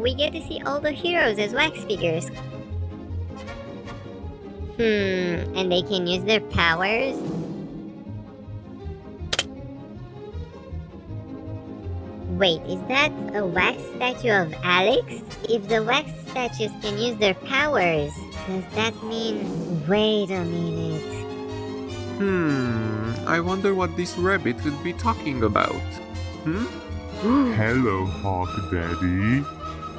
we get to see all the heroes as wax figures. And they can use their powers? Wait, is that a wax statue of Alex? If the wax statues can use their powers, does that mean... Wait a minute. I wonder what this rabbit could be talking about. Hello, Hawk Daddy.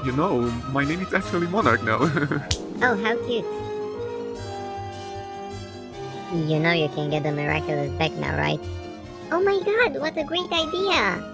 You know, my name is actually Monarch now. Oh, how cute. You know you can get the Miraculous back now, right? Oh my god, what a great idea!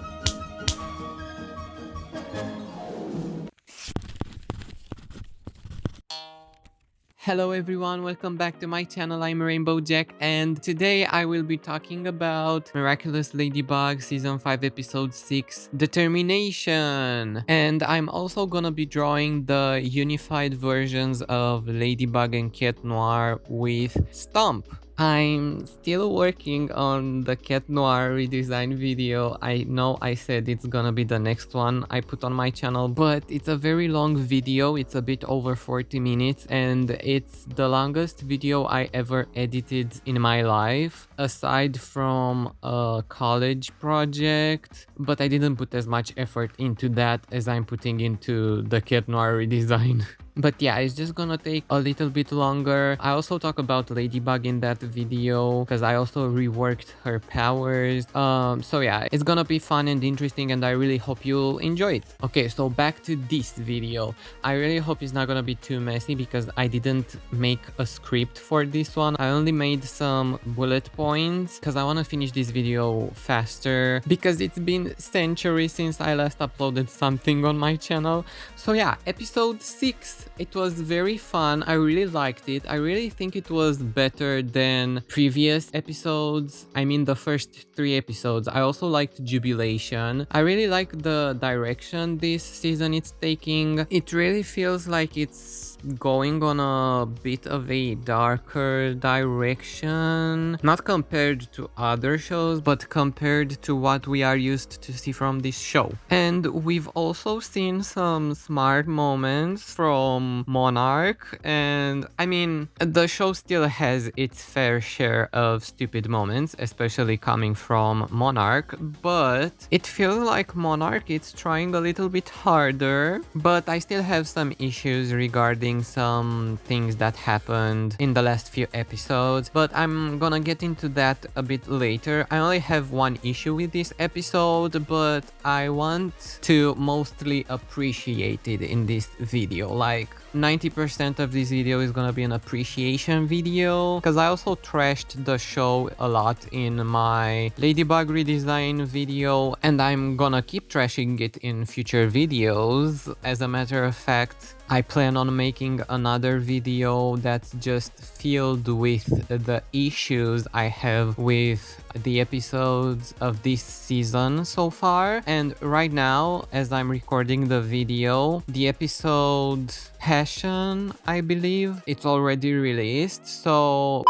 Hello everyone, welcome back to my channel. I'm Rainbow Jack, and today I will be talking about Miraculous Ladybug Season 5 Episode 6 Determination. And I'm also gonna be drawing the unified versions of Ladybug and Chat Noir with Stompp. I'm still working on the Chat Noir redesign video. I know I said it's gonna be the next one I put on my channel, but it's a very long video. It's a bit over 40 minutes and it's the longest video I ever edited in my life, aside from a college project, but I didn't put as much effort into that as I'm putting into the Chat Noir redesign. But yeah, it's just gonna take a little bit longer. I also talk about Ladybug in that video because I also reworked her powers. So yeah, it's gonna be fun and interesting and I really hope you'll enjoy it. Okay, so back to this video. I really hope it's not gonna be too messy because I didn't make a script for this one. I only made some bullet points because I want to finish this video faster because it's been centuries since I last uploaded something on my channel. So yeah, episode 6. It was very fun. I really liked it. I really think it was better than previous episodes. I mean the first 3 episodes. I also liked Jubilation. I really like the direction this season it's taking. It really feels like it's going on a bit of a darker direction. Not compared to other shows, but compared to what we are used to see from this show. And we've also seen some smart moments from Monarch, and I mean the show still has its fair share of stupid moments, especially coming from Monarch, but it feels like Monarch is trying a little bit harder. But I still have some issues regarding some things that happened in the last few episodes, but I'm gonna get into that a bit later. I only have one issue with this episode, but I want to mostly appreciate it in this video. Like 90% of this video is gonna be an appreciation video because I also trashed the show a lot in my Ladybug redesign video and I'm gonna keep trashing it in future videos. As a matter of fact, I plan on making another video that's just filled with the issues I have with the episodes of this season so far. And right now, as I'm recording the video, the episode Passion, I believe, it's already released, so...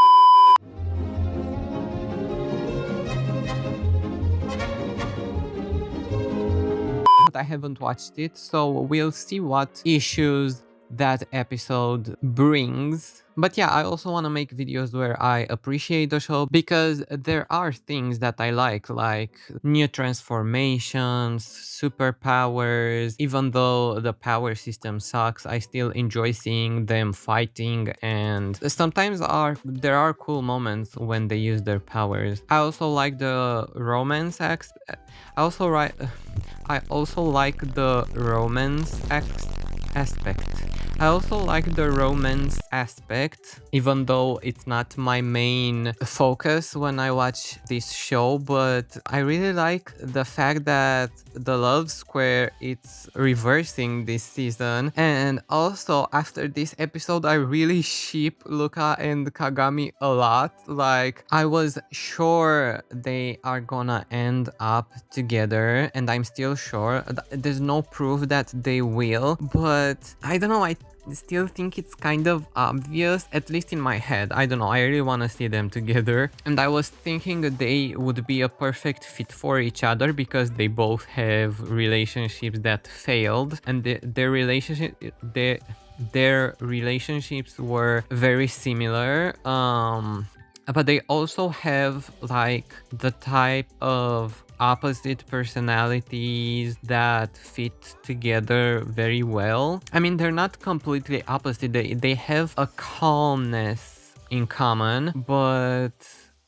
I haven't watched it, so we'll see what issues that episode brings. But yeah, I also want to make videos where I appreciate the show because there are things that I like new transformations, superpowers. Even though the power system sucks, I still enjoy seeing them fighting, and sometimes there are cool moments when they use their powers. I also like the romance aspect. I also like the romance aspect. I also like the romance aspect, even though it's not my main focus when I watch this show, but I really like the fact that the love square it's reversing this season. And also after this episode, I really ship Luca and Kagami a lot. Like, I was sure they are gonna end up together, and I'm still sure. There's no proof that they will, but I don't know, still think it's kind of obvious, at least in my head. I don't know, I really want to see them together. And I was thinking that they would be a perfect fit for each other because they both have relationships that failed, and their relationships were very similar. But they also have like the type of opposite personalities that fit together very well. I mean, they're not completely opposite. They have a calmness in common, but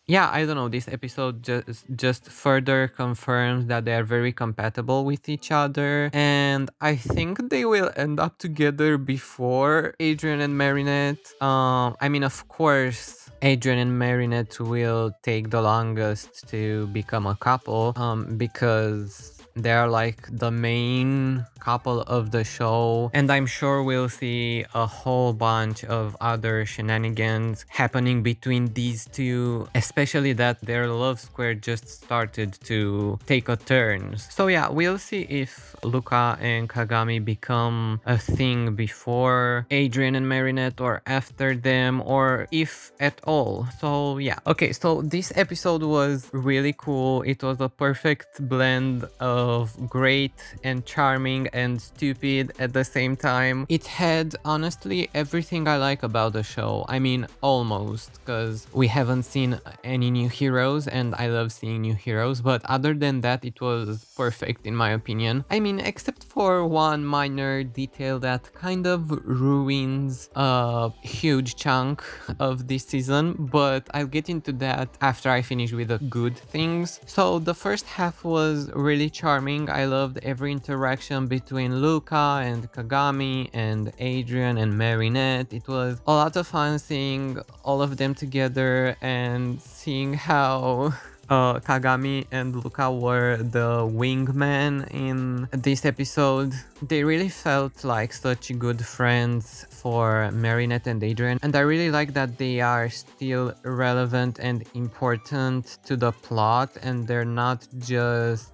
yeah, I don't know. This episode just further confirms that they are very compatible with each other, and I think they will end up together before Adrien and Marinette. I mean, of course, Adrien and Marinette will take the longest to become a couple, because they're like the main couple of the show, and I'm sure we'll see a whole bunch of other shenanigans happening between these two, especially that their love square just started to take a turn. So yeah, we'll see if Luca and Kagami become a thing before Adrien and Marinette or after them, or if at all. So yeah, okay, so this episode was really cool. It was a perfect blend of great and charming and stupid at the same time. It had honestly everything I like about the show. I mean, almost, because we haven't seen any new heroes and I love seeing new heroes, but other than that, it was perfect in my opinion. I mean, except for one minor detail that kind of ruins a huge chunk of this season, but I'll get into that after I finish with the good things. So the first half was really charming. I loved every interaction between Luca and Kagami and Adrien and Marinette. It was a lot of fun seeing all of them together and seeing how Kagami and Luca were the wingman in this episode. They really felt like such good friends for Marinette and Adrien, and I really like that they are still relevant and important to the plot, and they're not just...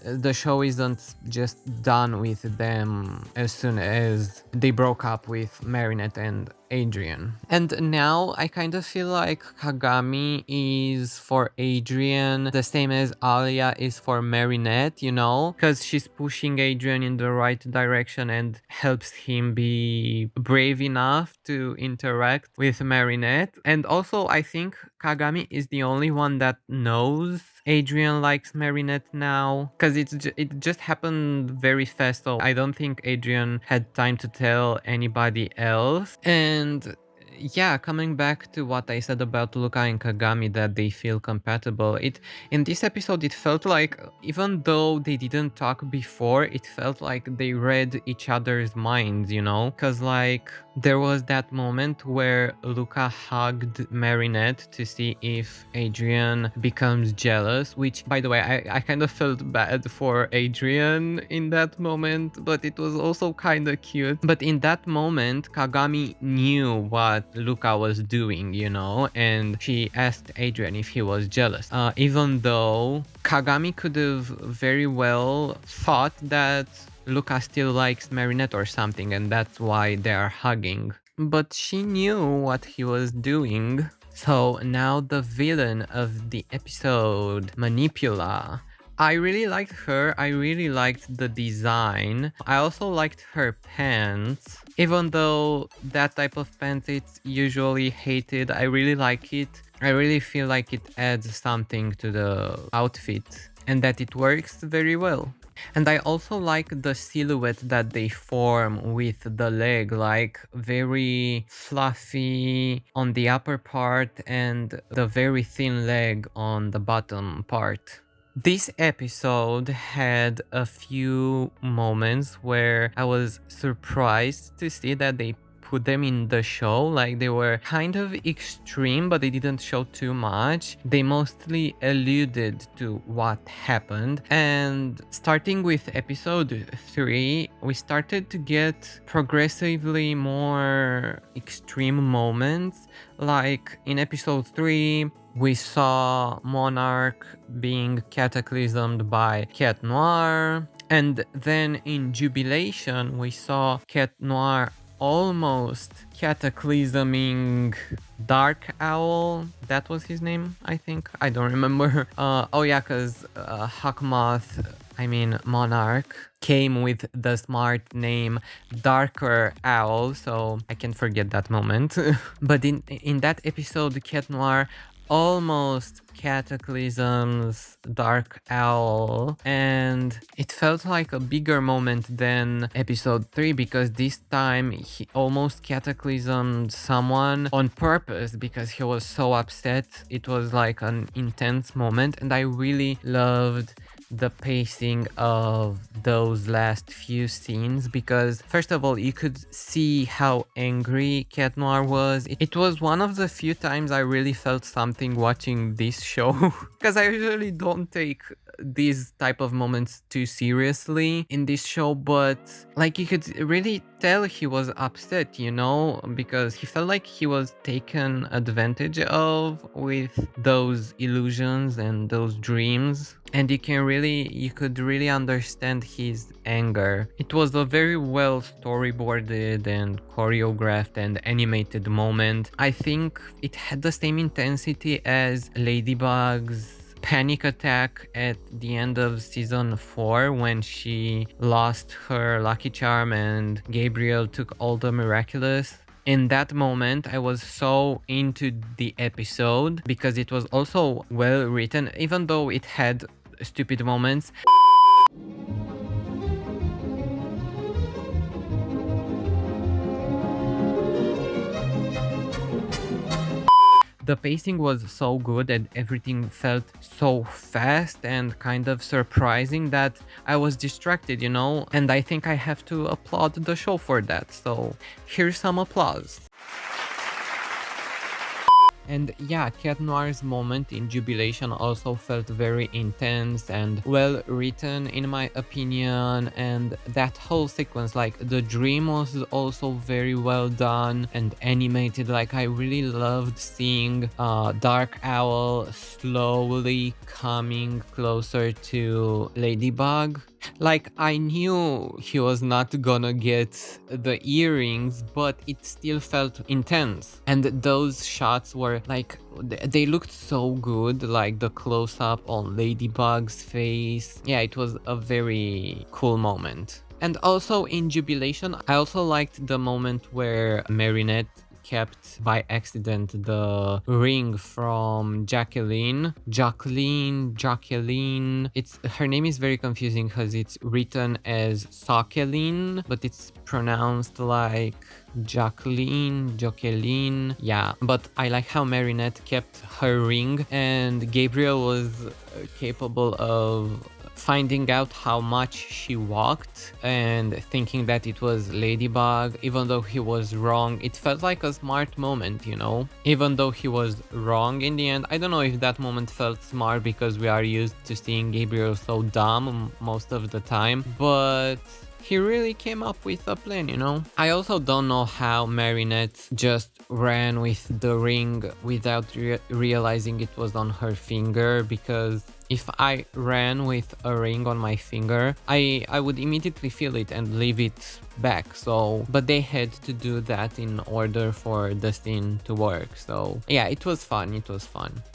the show isn't just done with them as soon as they broke up with Marinette and Adrien. And now I kind of feel like Kagami is for Adrien the same as Alia is for Marinette, you know? Because she's pushing Adrien in the right direction and helps him be brave enough to interact with Marinette. And also, I think Kagami is the only one that knows Adrien likes Marinette now, because it just happened very fast, so I don't think Adrien had time to tell anybody else. And yeah, coming back to what I said about Luca and Kagami, that they feel compatible, in this episode it felt like, even though they didn't talk before, it felt like they read each other's minds, you know? Because like there was that moment where Luca hugged Marinette to see if Adrien becomes jealous, which, by the way, I kind of felt bad for Adrien in that moment, but it was also kind of cute. But in that moment, Kagami knew what Luca was doing, you know, and she asked Adrien if he was jealous, even though Kagami could have very well thought that Luca still likes Marinette or something, and that's why they are hugging. But she knew what he was doing. So now the villain of the episode, Manipula. I really liked her. I really liked the design. I also liked her pants. Even though that type of pants it's usually hated, I really like it. I really feel like it adds something to the outfit and that it works very well. And I also like the silhouette that they form with the leg, like very fluffy on the upper part and the very thin leg on the bottom part. This episode had a few moments where I was surprised to see that they put them in the show. Like, they were kind of extreme, but they didn't show too much. They mostly alluded to what happened. And starting with episode 3, we started to get progressively more extreme moments. Like in episode 3, we saw Monarch being cataclysmed by Cat Noir. And then in Jubilation, we saw Cat Noir almost cataclysming Dark Owl. That was his name, I think. I don't remember. Oh yeah, because Monarch came with the smart name Darker Owl, so I can't forget that moment. But in that episode, Cat Noir almost cataclysms Dark Owl, and it felt like a bigger moment than episode 3 because this time he almost cataclysmed someone on purpose because he was so upset. It was like an intense moment, and I really loved the pacing of those last few scenes because first of all you could see how angry Cat Noir was. It was one of the few times I really felt something watching this show because I usually don't take these type of moments too seriously in this show, but like you could really tell he was upset, you know, because he felt like he was taken advantage of with those illusions and those dreams, and you could really understand his anger. It was a very well storyboarded and choreographed and animated moment. I think it had the same intensity as Ladybug's panic attack at the end of season 4 when she lost her lucky charm and Gabriel took all the miraculous. In that moment, I was so into the episode because it was also well written, even though it had stupid moments. The pacing was so good and everything felt so fast and kind of surprising that I was distracted, you know, and I think I have to applaud the show for that. So here's some applause. And yeah, Cat Noir's moment in Jubilation also felt very intense and well written in my opinion, and that whole sequence, like the dream, was also very well done and animated. Like I really loved seeing Dark Owl slowly coming closer to Ladybug. Like I knew he was not gonna get the earrings, but it still felt intense, and those shots were like they looked so good, like the close-up on Ladybug's face. Yeah, it was a very cool moment. And also in Jubilation, I also liked the moment where Marinette kept by accident the ring from Jacqueline. It's her name is very confusing because it's written as Jacqueline, but it's pronounced like Jacqueline. Yeah, but I like how Marinette kept her ring, and Gabriel was capable of finding out how much she walked and thinking that it was Ladybug, even though he was wrong. It felt like a smart moment, you know, even though he was wrong in the end. I don't know if that moment felt smart because we are used to seeing Gabriel so dumb most of the time, but he really came up with a plan, you know. I also don't know how Marinette just ran with the ring without realizing it was on her finger, because if I ran with a ring on my finger, I would immediately feel it and leave it back. So, but they had to do that in order for the scene to work. So yeah, it was fun.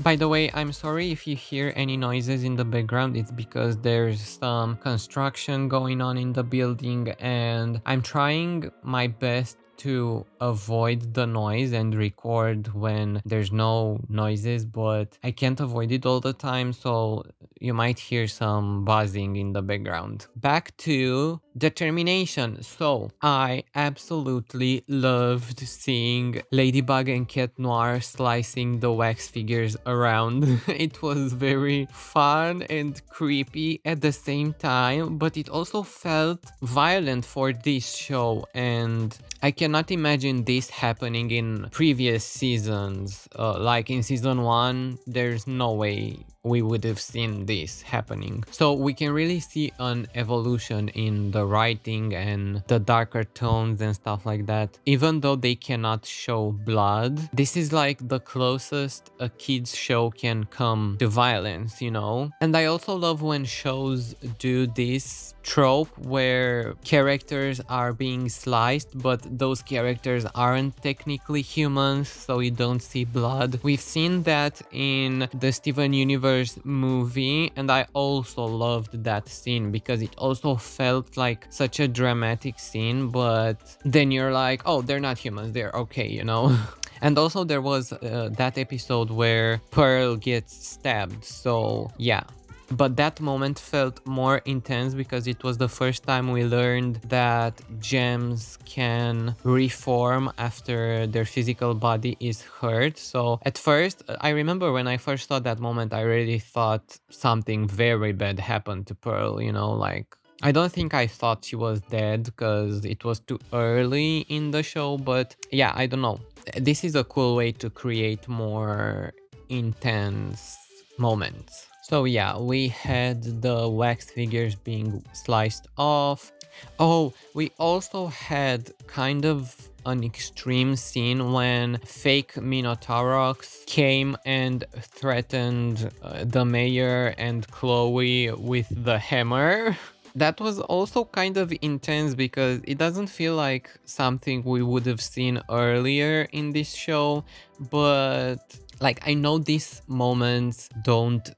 By the way, I'm sorry if you hear any noises in the background. It's because there's some construction going on in the building, and I'm trying my best to avoid the noise and record when there's no noises, but I can't avoid it all the time, so you might hear some buzzing in the background. Back to Determination. So I absolutely loved seeing Ladybug and Cat Noir slicing the wax figures around. It was very fun and creepy at the same time, but it also felt violent for this show, and I cannot imagine this happening in previous seasons. Like in season 1, there's no way we would have seen this happening. So we can really see an evolution in the writing and the darker tones and stuff like that. Even though they cannot show blood, this is like the closest a kids show can come to violence, you know? And I also love when shows do this trope where characters are being sliced, but those characters aren't technically humans, so you don't see blood. We've seen that in the Steven Universe movie, and I also loved that scene because it also felt like such a dramatic scene, but then you're like, oh, they're not humans, they're okay, you know? And also there was that episode where Pearl gets stabbed, so yeah. But that moment felt more intense because it was the first time we learned that gems can reform after their physical body is hurt. So at first, I remember when I first saw that moment, I really thought something very bad happened to Pearl, you know, like I don't think I thought she was dead because it was too early in the show, but yeah, I don't know. This is a cool way to create more intense moments. So yeah, we had the wax figures being sliced off. Oh, we also had kind of an extreme scene when fake Minotaurox came and threatened the mayor and Chloe with the hammer. That was also kind of intense because it doesn't feel like something we would have seen earlier in this show, but like I know these moments don't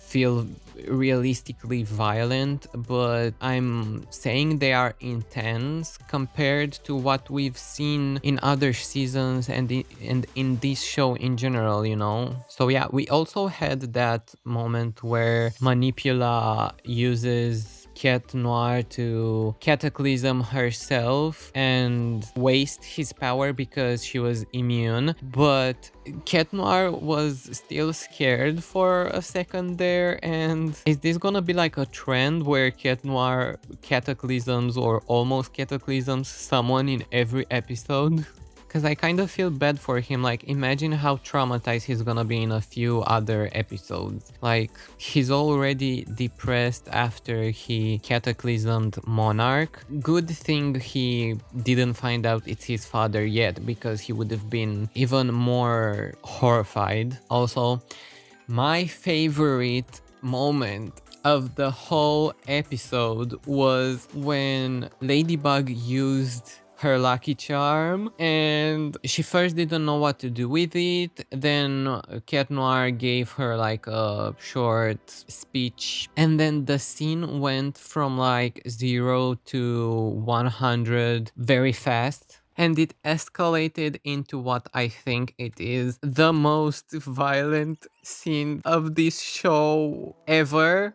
feel realistically violent, but I'm saying they are intense compared to what we've seen in other seasons and in this show in general, you know? So yeah, we also had that moment where Manipula uses Cat Noir to cataclysm herself and waste his power because she was immune, but Cat Noir was still scared for a second there. And is this gonna be like a trend where Cat Noir cataclysms or almost cataclysms someone in every episode? Because I kind of feel bad for him. Like, imagine how traumatized he's gonna be in a few other episodes. Like, he's already depressed after he cataclysmed Monarch. Good thing he didn't find out it's his father yet, because he would have been even more horrified. Also, my favorite moment of the whole episode was when Ladybug used her lucky charm, and she first didn't know what to do with it. Then Cat Noir gave her like a short speech, and then the scene went from like 0 to 100 very fast. And it escalated into what I think it is the most violent scene of this show ever.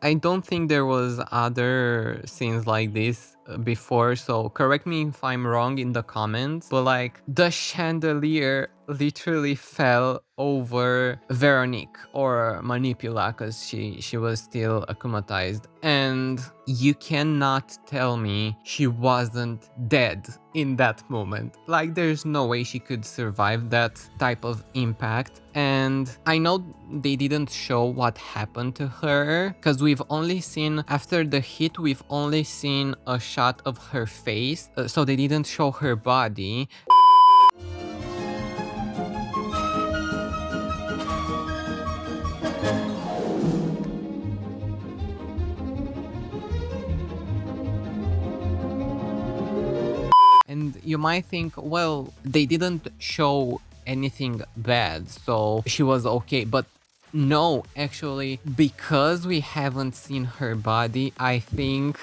I don't think there was other scenes like this before, so correct me if I'm wrong in the comments, but like the chandelier literally fell over Veronique, or Manipula, because she was still akumatized, and you cannot tell me she wasn't dead in that moment. Like, there's no way she could survive that type of impact. And I know they didn't show what happened to her, because we've only seen, after the hit, we've only seen a shot of her face, so they didn't show her body. And you might think, well, they didn't show anything bad, so she was okay. But no, actually, because we haven't seen her body, I think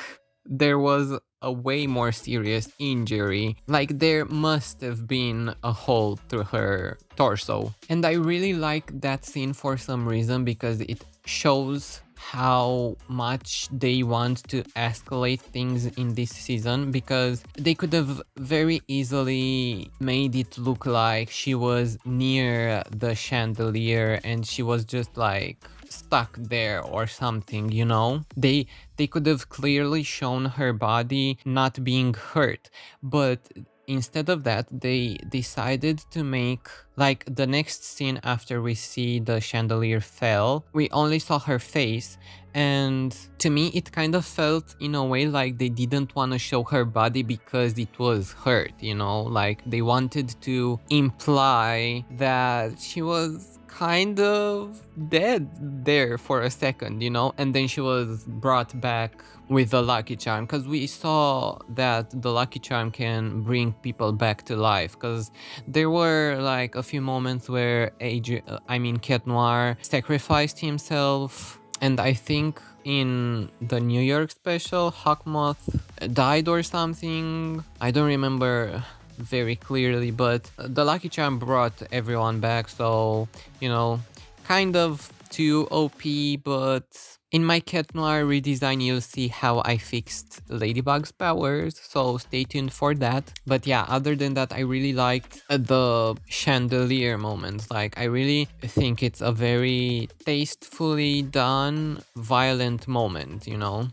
there was a way more serious injury. Like, there must have been a hole through her torso. And I really like that scene for some reason, because it shows how much they want to escalate things in this season, because they could have very easily made it look like she was near the chandelier and she was just like stuck there or something, you know? They could have clearly shown her body not being hurt, but instead of that, they decided to make like the next scene after we see the chandelier fell, we only saw her face. And to me, it kind of felt in a way like they didn't want to show her body because it was hurt, you know, like they wanted to imply that she was kind of dead there for a second, you know, and then she was brought back with the lucky charm, because we saw that the lucky charm can bring people back to life, because there were like a few moments where Cat Noir sacrificed himself, and I think in the New York special, Hawkmoth died or something. I don't remember very clearly, but the lucky charm brought everyone back, so you know, kind of too OP. But in my Cat Noir redesign, you'll see how I fixed Ladybug's powers, so stay tuned for that. But yeah, other than that, I really liked the chandelier moments. Like, I really think it's a very tastefully done, violent moment, you know?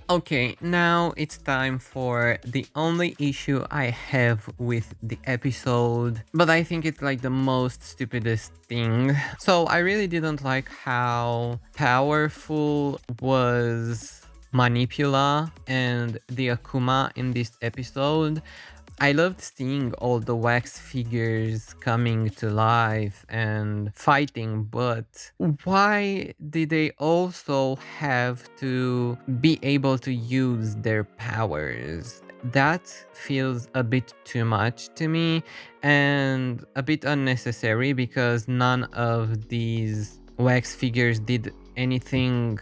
Okay, now it's time for the only issue I have with the episode, but I think it's like the most stupidest thing. So I really didn't like how powerful was Manipula and the Akuma in this episode. I loved seeing all the wax figures coming to life and fighting, but why did they also have to be able to use their powers? That feels a bit too much to me and a bit unnecessary, because none of these wax figures did anything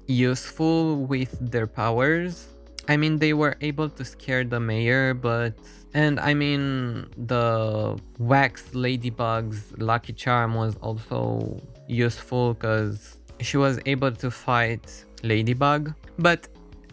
useful with their powers. I mean, they were able to scare the mayor, but... And I mean, the wax ladybug's lucky charm was also useful because she was able to fight Ladybug. But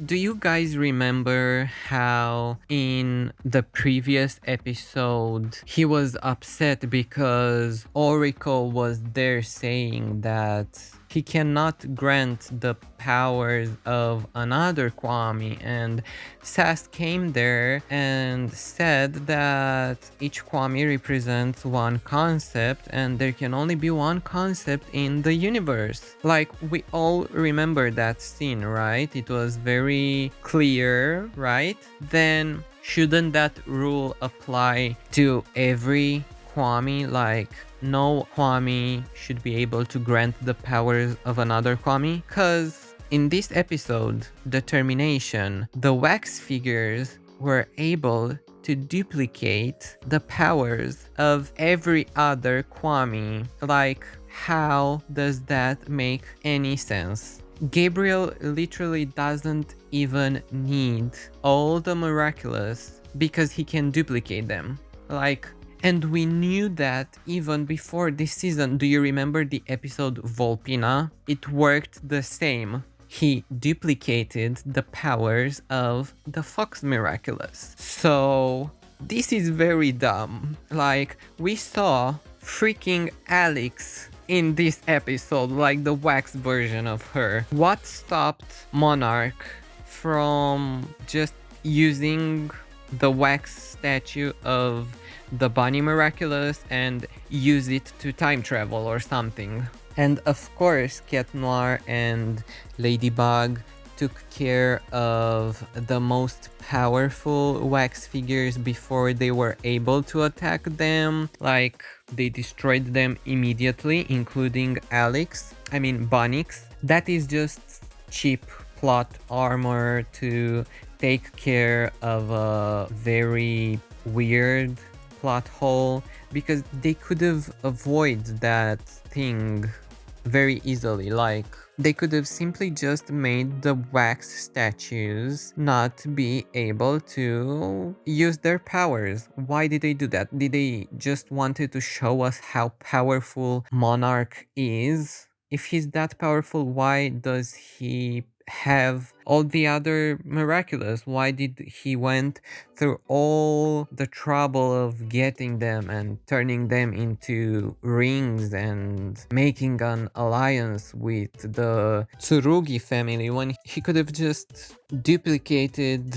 do you guys remember how in the previous episode he was upset because Oracle was there saying that he cannot grant the powers of another Kwami, and Sass came there and said that each Kwami represents one concept and there can only be one concept in the universe. Like, we all remember that scene, right? It was very clear, right? Then shouldn't that rule apply to every Kwami? Like, no Kwami should be able to grant the powers of another Kwami? Because in this episode, Determination, the wax figures were able to duplicate the powers of every other Kwami. Like, how does that make any sense? Gabriel literally doesn't even need all the Miraculous because he can duplicate them. Like, and we knew that even before this season. Do you remember the episode Volpina? It worked the same. He duplicated the powers of the Fox Miraculous. So this is very dumb. Like, we saw freaking Alex in this episode, like the wax version of her. What stopped Monarch from just using the wax statue of the Bunny Miraculous and use it to time travel or something? And of course, Cat Noir and Ladybug took care of the most powerful wax figures before they were able to attack them. Like, they destroyed them immediately, including Bunnix. That is just cheap plot armor to take care of a very weird plot hole, because they could have avoided that thing very easily. Like, they could have simply just made the wax statues not be able to use their powers. Why did they do that? Did they just wanted to show us how powerful Monarch is? If he's that powerful, why does he have all the other Miraculous? Why did he went through all the trouble of getting them and turning them into rings and making an alliance with the Tsurugi family, when he could have just duplicated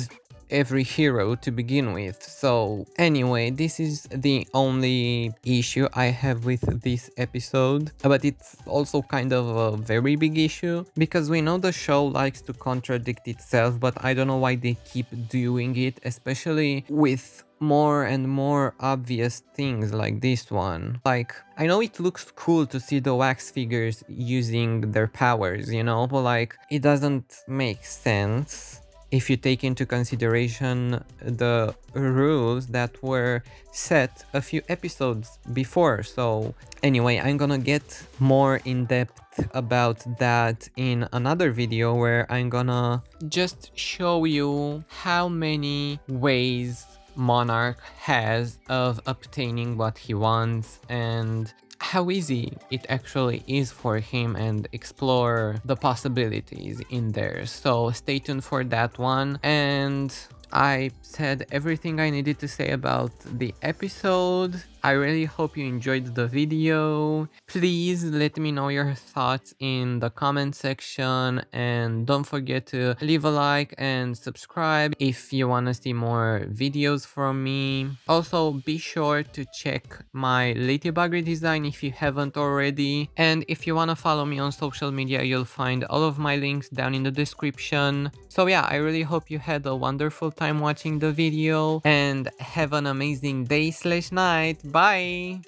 every hero to begin with. So anyway, this is the only issue I have with this episode, but it's also kind of a very big issue because we know the show likes to contradict itself, but I don't know why they keep doing it, especially with more and more obvious things like this one. Like, I know it looks cool to see the wax figures using their powers, you know, but like, it doesn't make sense if you take into consideration the rules that were set a few episodes before. So anyway, I'm gonna get more in depth about that in another video where I'm gonna just show you how many ways Monarch has of obtaining what he wants and how easy it actually is for him and explore the possibilities in there. So stay tuned for that one. And I said everything I needed to say about the episode. I really hope you enjoyed the video. Please let me know your thoughts in the comment section, and don't forget to leave a like and subscribe if you want to see more videos from me. Also, be sure to check my Ladybug redesign if you haven't already, and if you want to follow me on social media, you'll find all of my links down in the description. So yeah, I really hope you had a wonderful time watching the video, and have an amazing day/night. Bye!